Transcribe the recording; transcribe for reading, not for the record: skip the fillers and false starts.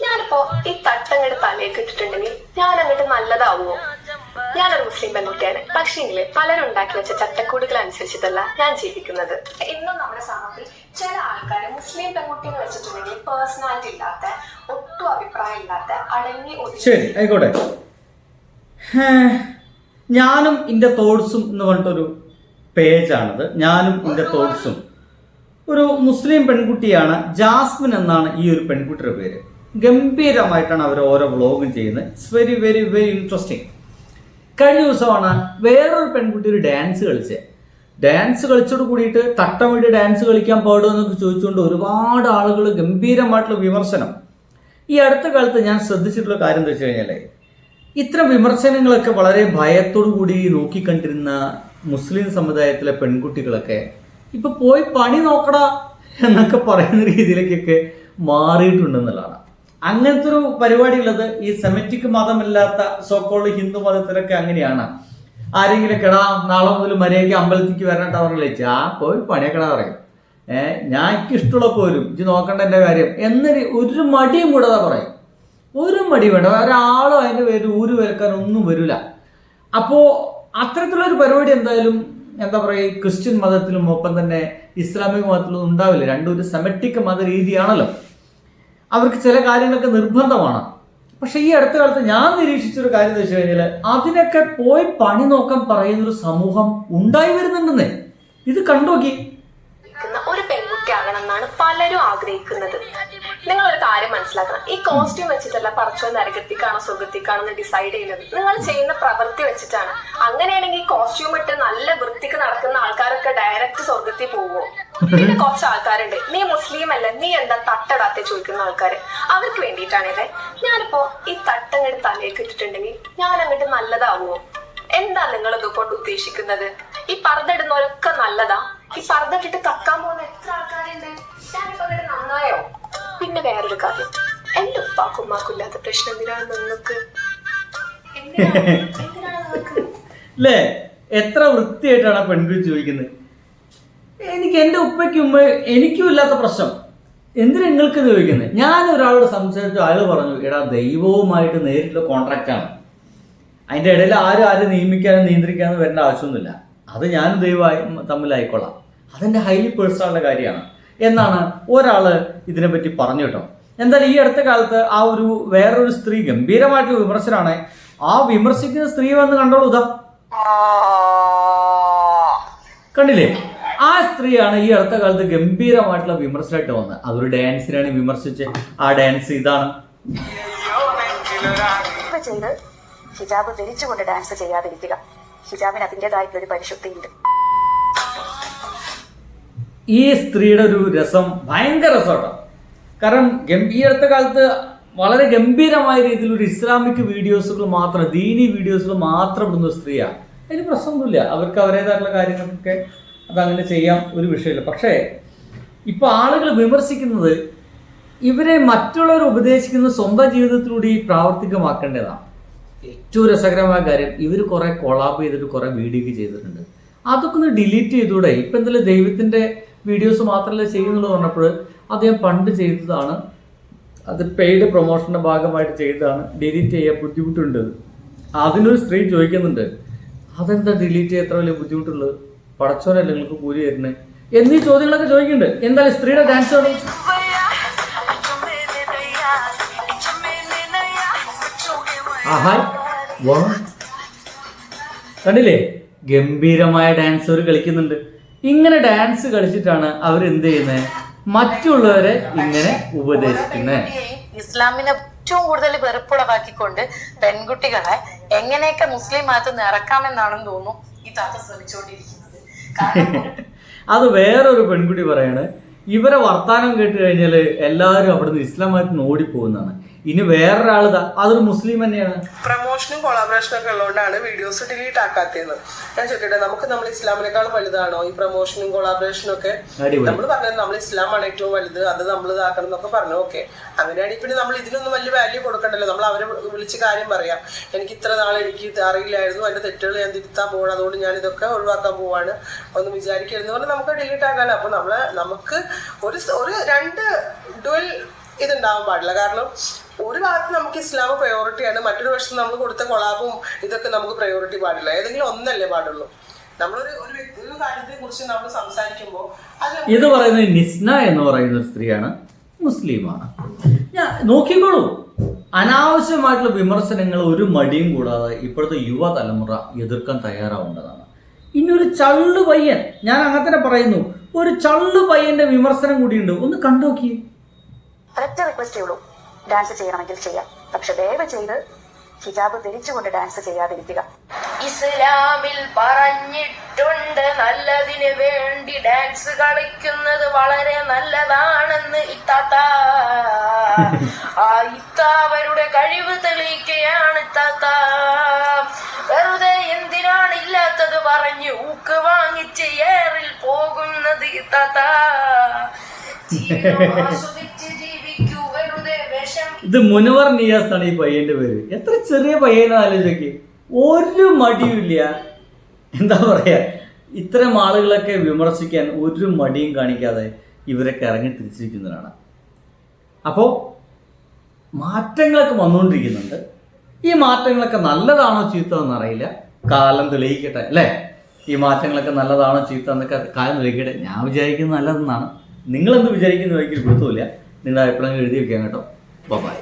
ഞാനിപ്പോ ഈ തട്ടങ്ങോട്ട് തലയൊക്കെ ഇട്ടിട്ടുണ്ടെങ്കിൽ ഞാൻ അങ്ങോട്ട് നല്ലതാവുമോ? ഞാനൊരു മുസ്ലിം പെൺകുട്ടിയാണ്, പക്ഷേങ്കില് പലരും ഉണ്ടാക്കി വെച്ച ചട്ടക്കൂടുകൾ അനുസരിച്ചിട്ടല്ല ഞാൻ ജീവിക്കുന്നത്. ഇന്നും നമ്മുടെ സമൂഹത്തിൽ ചില ആൾക്കാർ മുസ്ലിം പെൺകുട്ടി എന്ന് വെച്ചിട്ടുണ്ടെങ്കിൽ പേഴ്സണാലിറ്റി ഇല്ലാത്ത, ഒട്ടും അഭിപ്രായം ഇല്ലാത്ത, അടങ്ങി ശരി ആയിക്കോട്ടെ. ഞാനും ഇന്റെ തോട്ട്സും എന്ന് പറഞ്ഞിട്ടൊരു പേജാണിത്. ഞാനും ഇന്റെ തോട്ട്സും ഒരു മുസ്ലിം പെൺകുട്ടിയാണ്, ജാസ്മിൻ എന്നാണ് ഈ ഒരു പെൺകുട്ടിയുടെ പേര്. ഗംഭീരമായിട്ടാണ് അവർ ഓരോ വ്ളോഗും ചെയ്യുന്നത്. It's very very very interesting. കഴിഞ്ഞ ദിവസമാണ് വേറൊരു പെൺകുട്ടി ഒരു ഡാൻസ് കളിച്ചോട് കൂടിയിട്ട് തട്ടം വേണ്ടി ഡാൻസ് കളിക്കാൻ പാടുമോ എന്നൊക്കെ ചോദിച്ചുകൊണ്ട് ഒരുപാട് ആളുകൾ ഗംഭീരമായിട്ടുള്ള വിമർശനം. ഈ അടുത്ത കാലത്ത് ഞാൻ ശ്രദ്ധിച്ചിട്ടുള്ള കാര്യം എന്താ വെച്ച് കഴിഞ്ഞാൽ, ഇത്തരം വിമർശനങ്ങളൊക്കെ വളരെ ഭയത്തോടു കൂടി നോക്കിക്കണ്ടിരുന്ന മുസ്ലിം സമുദായത്തിലെ പെൺകുട്ടികളൊക്കെ ഇപ്പൊ പോയി പണി നോക്കടാ എന്നൊക്കെ പറയുന്ന രീതിയിലേക്കൊക്കെ മാറിയിട്ടുണ്ടെന്നുള്ളതാണ്. അങ്ങനത്തെ ഒരു പരിപാടി ഉള്ളത് ഈ സെമറ്റിക് മതമില്ലാത്ത സോക്കോൾഡ് ഹിന്ദു മതത്തിലൊക്കെ അങ്ങനെയാണ്. ആരെങ്കിലും കെടാ നാളെ മുതൽ മര്യാദയ്ക്ക് അമ്പലത്തിക്ക് വരണ്ട പറഞ്ഞില്ലേ, പോയി പണിയൊക്കെടാ പറയും. ഞാൻ എനിക്ക് ഇഷ്ടമുള്ള പോലും ഇത് നോക്കണ്ട എൻ്റെ കാര്യം എന്നൊരു ഒരു മടിയും കൂടാതെ പറയും. ഒരു മടി വേണ്ട, ഒരാളും അതിൻ്റെ പേര് ഊര് വരക്കാൻ ഒന്നും വരില്ല. അപ്പോൾ അത്തരത്തിലുള്ളൊരു പരിപാടി എന്തായാലും എന്താ പറയുക, ക്രിസ്ത്യൻ മതത്തിലും ഒപ്പം തന്നെ ഇസ്ലാമിക മതത്തിലും ഉണ്ടാവില്ല. രണ്ടും ഒരു സെമറ്റിക് മത രീതിയാണല്ലോ. അവർക്ക് ചില കാര്യങ്ങളൊക്കെ നിർബന്ധമാണ്. പക്ഷെ ഈ അടുത്ത കാലത്ത് ഞാൻ നിരീക്ഷിച്ചൊരു കാര്യം എന്ന് വെച്ച് കഴിഞ്ഞാൽ, അതിനൊക്കെ പോയി പണി നോക്കാൻ പറയുന്നൊരു സമൂഹം ഉണ്ടായി വരുന്നുണ്ടെന്നേ. ഇത് കണ്ടോക്കി. ഒരു പെൺകുട്ടിയാകണം എന്നാണ് പലരും ആഗ്രഹിക്കുന്നത്. നിങ്ങൾ ഒരു കാര്യം മനസ്സിലാക്കണം, ഈ കോസ്റ്റ്യൂം വെച്ചിട്ടല്ല പറച്ചോ നരകത്തിക്കാണോ സുഖത്തിക്കാണോ എന്ന് ഡിസൈഡ് ചെയ്യുന്നത് നിങ്ങൾ ചെയ്യുന്ന പ്രവൃത്തി വെച്ചിട്ടാണ്. അങ്ങനെയാണെങ്കിൽ കോസ്റ്റ്യൂം ഇട്ട് നല്ല വൃത്തിക്ക് നടക്കുന്ന ആൾക്കാരൊക്കെ ഡയറക്റ്റ് സ്വർഗത്തിൽ പോവോ? പിന്നെ കുറച്ച് ആൾക്കാരുണ്ട്, നീ മുസ്ലിം അല്ല നീ എന്താ തട്ടടാത്തെ ചോദിക്കുന്ന ആൾക്കാര്. അവർക്ക് വേണ്ടിയിട്ടാണിത്. ഞാനിപ്പോ ഈ തട്ടങ്ങോട്ട് തലയൊക്കെ ഇട്ടിട്ടുണ്ടെങ്കിൽ ഞാൻ അങ്ങോട്ട് നല്ലതാവുമോ? എന്താ നിങ്ങൾ ഇതുകൊണ്ട് ഉദ്ദേശിക്കുന്നത്? ഈ പർദ്ദ നല്ലതാ? ഈ പർദ്ദ ഇട്ടിട്ട് കക്കാൻ പോകുന്ന എത്ര ആൾക്കാരുണ്ട്? ഞാനിപ്പോ അങ്ങോട്ട് നന്നായോ? പിന്നെ വേറൊരു കാര്യം, എന്റെ ഉപ്പാക്കും ഉമ്മാക്കും ഇല്ലാത്ത പ്രശ്നം എന്തിനാണ് നിങ്ങൾക്ക്? അല്ലേ? എത്ര വൃത്തിയായിട്ടാണ് ആ പെൺകുട്ടി ചോദിക്കുന്നത്. എനിക്ക് എൻ്റെ ഉപ്പയ്ക്കും ഉമ്മ എനിക്കും ഇല്ലാത്ത പ്രശ്നം എന്തിനാ നിങ്ങൾക്ക് ചോദിക്കുന്നത്? ഞാൻ ഒരാളോട് സംസാരിച്ചു, അയാൾ പറഞ്ഞു, എടാ ദൈവവുമായിട്ട് നേരിട്ടുള്ള കോൺട്രാക്റ്റാണ്, അതിൻ്റെ ഇടയിൽ ആരും നിയമിക്കാനും നിയന്ത്രിക്കാനും വരേണ്ട ആവശ്യമൊന്നുമില്ല, അത് ഞാനും ദൈവമായി തമ്മിലായിക്കൊള്ളാം, അതെൻ്റെ ഹൈലി പേഴ്സണലുള്ള കാര്യമാണ് എന്നാണ് ഒരാൾ ഇതിനെപ്പറ്റി പറഞ്ഞു കേട്ടോ. എന്തായാലും ഈ അടുത്ത കാലത്ത് ആ ഒരു വേറൊരു സ്ത്രീ ഗംഭീരമായിട്ടുള്ള വിമർശനമാണ്. ആ വിമർശിക്കുന്ന സ്ത്രീ വന്ന് കണ്ടോളൂ, ഇതാ കണ്ടില്ലേ? ആ സ്ത്രീയാണ് ഈ അടുത്ത കാലത്ത് ഗംഭീരമായിട്ടുള്ള വിമർശനമായിട്ട് വന്നത്. അതൊരു ഡാൻസിനാണ് വിമർശിച്ച്. ആ ഡാൻസ് ഇതാണ്. ഹിജാബ് ധരിച്ചുകൊണ്ട് ഡാൻസ് ചെയ്യാതിരിക്കുക. ഹിജാബിന് അതിൻ്റെതായിട്ടുള്ളൊരു പരിശുദ്ധിയുണ്ട്. ഈ സ്ത്രീയുടെ ഒരു രസം ഭയങ്കര രസമാട്ടോ. കാരണം ഈ അടുത്ത കാലത്ത് വളരെ ഗംഭീരമായ രീതിയിൽ ഒരു ഇസ്ലാമിക് വീഡിയോസുകൾ മാത്രം, ദീനി വീഡിയോസുകൾ മാത്രം ഇടുന്ന സ്ത്രീയാണ്. അതിന് പ്രശ്നമൊന്നുമില്ല, അവർക്ക് അവരുടേതായിട്ടുള്ള കാര്യങ്ങൾക്കൊക്കെ അതങ്ങനെ ചെയ്യാം, ഒരു വിഷയമില്ല. പക്ഷേ ഇപ്പോൾ ആളുകൾ വിമർശിക്കുന്നത് ഇവരെ മറ്റുള്ളവർ ഉപദേശിക്കുന്നത് സ്വന്തം ജീവിതത്തിലൂടെ ഈ പ്രാവർത്തികമാക്കേണ്ടതാണ്. ഏറ്റവും രസകരമായ കാര്യം, ഇവർ കുറേ കൊളാബ് ചെയ്തിട്ട് കുറേ വീഡിയോ ചെയ്തിട്ടുണ്ട്. അതൊക്കെ ഒന്ന് ഡിലീറ്റ് ചെയ്തുകൂടെ? ഇപ്പം എന്തായാലും ദൈവത്തിൻ്റെ വീഡിയോസ് മാത്രമല്ല ചെയ്യുന്നുള്ളൂ പറഞ്ഞപ്പോൾ അദ്ദേഹം പണ്ട് ചെയ്തതാണ്, അത് പെയ്ഡ് പ്രൊമോഷൻ്റെ ഭാഗമായിട്ട് ചെയ്തതാണ്, ഡിലീറ്റ് ചെയ്യാൻ ബുദ്ധിമുട്ടുണ്ട്. അതിനൊരു സ്ത്രീ ചോദിക്കുന്നുണ്ട്, അതെന്താ ഡിലീറ്റ് ചെയ്യാൻ എത്ര വലിയ ബുദ്ധിമുട്ടുള്ളത്, പടച്ചോനല്ലേ നിങ്ങൾക്ക് കൂലി തരുന്നത് എന്നീ ചോദ്യങ്ങളൊക്കെ ചോദിക്കുന്നുണ്ട്. എന്തായാലും സ്ത്രീയുടെ ഡാൻസ് കണ്ടില്ലേ? ഗംഭീരമായ ഡാൻസ് അവർ കളിക്കുന്നുണ്ട്. ഇങ്ങനെ ഡാൻസ് കളിച്ചിട്ടാണ് അവർ എന്ത് ചെയ്യുന്നത്? മറ്റുള്ളവരെ ഇങ്ങനെ ഉപദേശിക്കുന്നത്. ഇസ്ലാമിനെ ഏറ്റവും കൂടുതൽ വെറുപ്പുളവാക്കിക്കൊണ്ട് പെൺകുട്ടികളെ എങ്ങനെയൊക്കെ മുസ്ലിം മതത്തിൽ നിന്ന് ഇറക്കാമെന്നാണെന്ന് തോന്നുന്നു ഈ താത്ത ശ്രമിച്ചുകൊണ്ടിരിക്കുന്നത്. അത് വേറൊരു പെൺകുട്ടി പറയാണ്, ഇവരെ വർത്താനം കേട്ട് കഴിഞ്ഞാൽ എല്ലാവരും അവിടുന്ന് ഇസ്ലാം മതത്തിൽ നിന്ന് ഓടിപ്പോകുന്നതാണ്. ഇനി വേറൊരാളിതാ, അതൊരു മുസ്ലിം തന്നെയാണ്. പ്രൊമോഷനും കൊളാബറേഷനും ഒക്കെ ഉള്ളതുകൊണ്ടാണ് വീഡിയോസ് ഡിലീറ്റ് ആക്കാത്തത്. ഞാൻ ചോദിക്കട്ടെ, നമ്മൾ ഇസ്ലാമിനേക്കാൾ വലുതാണോ ഈ പ്രൊമോഷനും കൊളാബറേഷനും ഒക്കെ? നമ്മൾ പറഞ്ഞത് നമ്മൾ ഇസ്ലാമാണ് ഏറ്റവും വലുത്, അത് നമ്മൾ ഇതാക്കണം എന്നൊക്കെ പറഞ്ഞു. ഓക്കെ, അങ്ങനെയാണെങ്കിൽ പിന്നെ നമ്മൾ ഇതിനൊന്നും വലിയ വാല്യൂ കൊടുക്കണ്ടല്ലോ. നമ്മൾ അവരെ വിളിച്ച് കാര്യം പറയാം, എനിക്ക് ഇത്ര നാളെ എനിക്ക് അറിയില്ലായിരുന്നു, എൻ്റെ തെറ്റുകൾ ഞാൻ തിരുത്താൻ പോകണം, അതുകൊണ്ട് ഞാൻ ഇതൊക്കെ ഒഴിവാക്കാൻ പോവാണ്, ഒന്നും വിചാരിക്കരുതെന്ന് പറഞ്ഞാൽ നമുക്ക് ഡിലീറ്റ് ആക്കാമല്ലോ. അപ്പോൾ നമുക്ക് ഒരു രണ്ട് ഡുവൽ ഇതുണ്ടാവാൻ പാടില്ല. കാരണം ഒരു ഭാഗത്ത് നമുക്ക് ഇസ്ലാം പ്രയോറിറ്റിയാണ്, മറ്റൊരു വശത്ത് നമ്മൾ കൊടുത്ത കൊളാബും ഇതൊക്കെ നമുക്ക് പ്രയോറിറ്റി പാടില്ല. ഏതെങ്കിലും ഒന്നല്ലേ പാടുള്ളൂ. നമ്മളൊരു ഒരു കാര്യത്തെ കുറിച്ച് നമ്മൾ സംസാരിക്കുമ്പോൾ ഇത് പറയുന്നത് നിസ്ന എന്ന് പറയുന്ന ഒരു സ്ത്രീയാണ്, മുസ്ലിമാണ്. ഞാൻ നോക്കിക്കോളൂ, അനാവശ്യമായിട്ടുള്ള വിമർശനങ്ങൾ ഒരു മടിയും കൂടാതെ ഇപ്പോഴത്തെ യുവതലമുറ എതിർക്കാൻ തയ്യാറാവേണ്ടതാണ്. ഇനി ഒരു ചള്ളു പയ്യൻ, ഞാൻ അങ്ങനെ തന്നെ പറയുന്നു, ഒരു ചള്ളു പയ്യന്റെ വിമർശനം കൂടിയുണ്ട്, ഒന്ന് കണ്ടുനോക്കി. ഒരൊറ്റ റിക്വസ്റ്റേ ഉള്ളൂ, ഡാൻസ് ചെയ്യണമെങ്കിൽ ചെയ്യാം, പക്ഷെ ദയവ് ചെയ്ത് ഹിജാബ് ധരിച്ചുകൊണ്ട് ഡാൻസ് ചെയ്യാതിരിക്കുക. ഇസ്ലാമിൽ പറഞ്ഞിട്ടുണ്ട് നല്ലതിന് വേണ്ടി ഡാൻസ് കളിക്കുന്നത് വളരെ നല്ലതാണെന്ന് ഇത്താത്ത. ആ ഇത്ത അവരുടെ കഴിവ് തെളിയിക്കുകയാണ് ഇത്താത്ത. വെറുതെ എന്തിനാണ് ഇല്ലാത്തത് പറഞ്ഞ് ഊക്ക് വാങ്ങിച്ച് ഏറിൽ പോകുന്നത് ഇത്താത്ത. ജീവിതം ആസ്വദിച്ച് ജീവിക്കൂ, വെറുതെ വിഷം. ഇത് മുനവർ നിയാസ് ആണ് ഈ പയ്യന്റെ പേര്. എത്ര ചെറിയ പയ്യനാ ആലോചിക്ക്, ഒരു മടിയുമില്ല. എന്താ പറയാ, ഇത്തരം ആളുകളൊക്കെ വിമർശിക്കാൻ ഒരു മടിയും കാണിക്കാതെ ഇവരൊക്കെ ഇറങ്ങി തിരിച്ചിരിക്കുന്നതാണ്. അപ്പോൾ മാറ്റങ്ങളൊക്കെ വന്നുകൊണ്ടിരിക്കുന്നുണ്ട്. ഈ മാറ്റങ്ങളൊക്കെ നല്ലതാണോ ചീത്ത എന്നറിയില്ല, കാലം തെളിയിക്കട്ടെ അല്ലേ. ഈ മാറ്റങ്ങളൊക്കെ നല്ലതാണോ ചീത്ത എന്നൊക്കെ കാലം തെളിയിക്കട്ടെ. ഞാൻ വിചാരിക്കുന്നത് നല്ലതെന്നാണ്. നിങ്ങളെന്ത് വിചാരിക്കുന്ന വഴിക്ക് കൊടുത്തുമില്ല. നിങ്ങളുടെ അഭിപ്രായങ്ങൾ എഴുതി വെക്കാം കേട്ടോ. ബൈ.